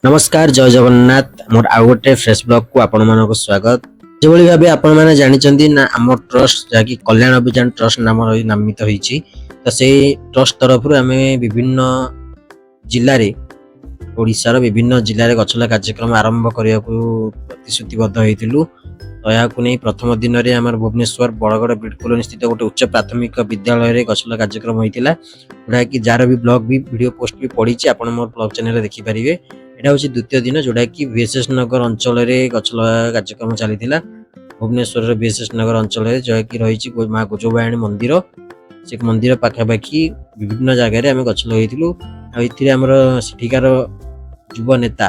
नमस्कार जय जगन्नाथ मोर आउ गोटे फ्रेश ब्लॉग को आपण मानक स्वागत। जो भाव आपण मैंने जानी ना आम ट्रस्ट जहाँकि कल्याण अभियान ट्रस्ट नाम नामित होती तो से ट्रस्ट तरफ आम विभिन्न जिले में ओडिशार विभिन्न जिले में गछला कार्यक्रम आरंभ करने को प्रतिश्रुतिबद्ध होइतिलु। तो यहाँ नहीं प्रथम दिन में आम भुवनेश्वर बड़गड़ ब्रिड कॉलोनी स्थित गोटे उच्च प्राथमिक विद्यालय में गछला कार्यक्रम होता जोटा कि जार भी ब्लॉग भी वीडियो पोस्ट भी पड़ी आप मोर ब्लॉग चैनल देखिपारे। यहाँ हूँ द्वितीय दिन जोटा कि VSS नगर अंचल गछला कार्यक्रम चली भुवनेश्वर VSS नगर अंचल जहाँकि रही माँ गोजबाणी मंदिर से मंदिर पाखापाखि विभिन्न जगह आम गछ लगे आमर सेठिकार युव नेता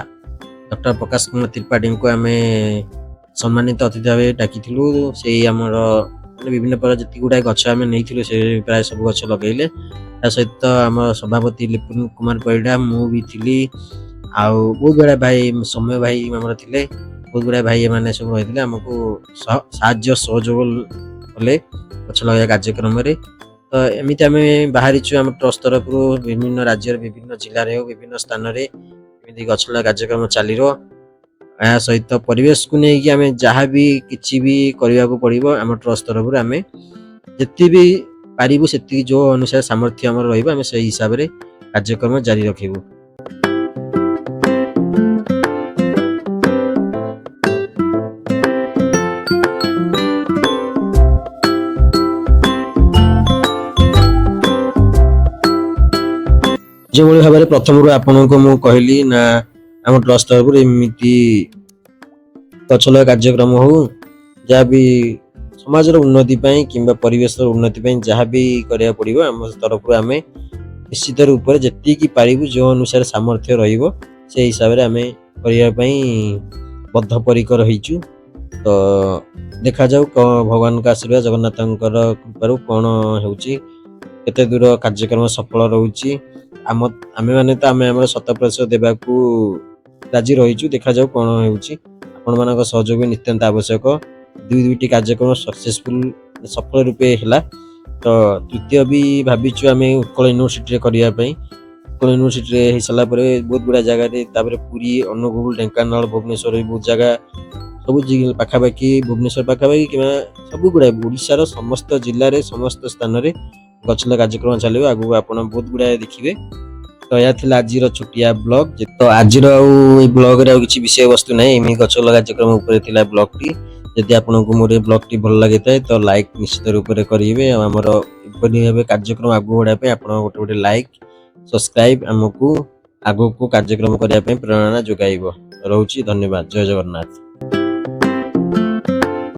डॉक्टर प्रकाश कुमार त्रिपाठी को आम सम्मानित अतिथि भाव डाकी से आमर विभिन्न प्रकार जी गुड़ा गछ आम नहीं से प्राय सब गछ लगे सहित आम सभापति लिपुन कुमार परिडा मु भी थी आउ बहुत गुड़ा भाई समय भाई आमर थे बहुत गुड़ा भाई मैंने सब रही आमको साहाଯ୍ୟ सहयोग कले गछ लगे कार्यक्रम तो एमती आम बाहरी आम ट्रस्ट तरफ विभिन्न राज्य विभिन्न जिले हो विभिन्न स्थान में गछ लगा कार्यक्रम चलो या सहित परिवेश को लेकिन आम जहाँ भी किसी भी करने को पड़ो आम ट्रस्ट तरफ आम जी भी पारू से जो अनुसार सामर्थ्य आम रही से हिसाब से कार्यक्रम जारी रखू। जो भाव में प्रथम आपण को मुझे कहली ना आम ट्रस्ट तरफ एमती गछ लगा कार्यक्रम हो जहाँ भी समाज उन्नति कि परिवेश उन्नति जहाँ भी करा पड़ो आम तरफ आम निश्चित रूप से जी पारू जो अनुसार सामर्थ्य रे हिसाब से आम करने बद्धपरिकर होइचु। तो देखा जाऊ भगवान का आशीर्वाद जगन्नाथ कृपार कौन होते दूर कार्यक्रम सफल रोचे आम मैंने तो आम 100% देवाक राजी रहीचु। देखा जाऊ कौन होण सहयोग नितांत आवश्यक दुईटी कार्यक्रम सक्सेसफुल सफल रूपे है। तो तृतीय भी भाविचु आम उत्कल यूनिवर्सिटी करने उत्कल यूनिवर्सिटी हो सारापर बहुत गुड़ा जगह पुरी अनुगुल ढेंकानाल भुवनेश्वर भी बहुत जगह सब पाखापाखि भुवनेश्वर पाखापाखि कि सब गुड़ा ओडिशार समस्त जिले समस्त स्थान में गछ लगा कार्यक्रम चलो आगू आप बहुत गुड़ा देखिए। तो यह थी आज छोटिया ब्लॉग। तो आज ब्लॉग रे किसी विषय वस्तु ना एम गछ लगा कार्यक्रम उपर थिला ब्लॉग टी जदि आपको मोर ब्लॉग टी भल लगे तो लाइक निश्चित रूप से करेंगे आमर भाव कार्यक्रम आगू बढ़ापे आप गोटे गोटे लाइक सब्सक्राइब आमको आगो को कार्यक्रम करने प्रेरणा जोगाइब। रोची धन्यवाद। जय जगन्नाथ।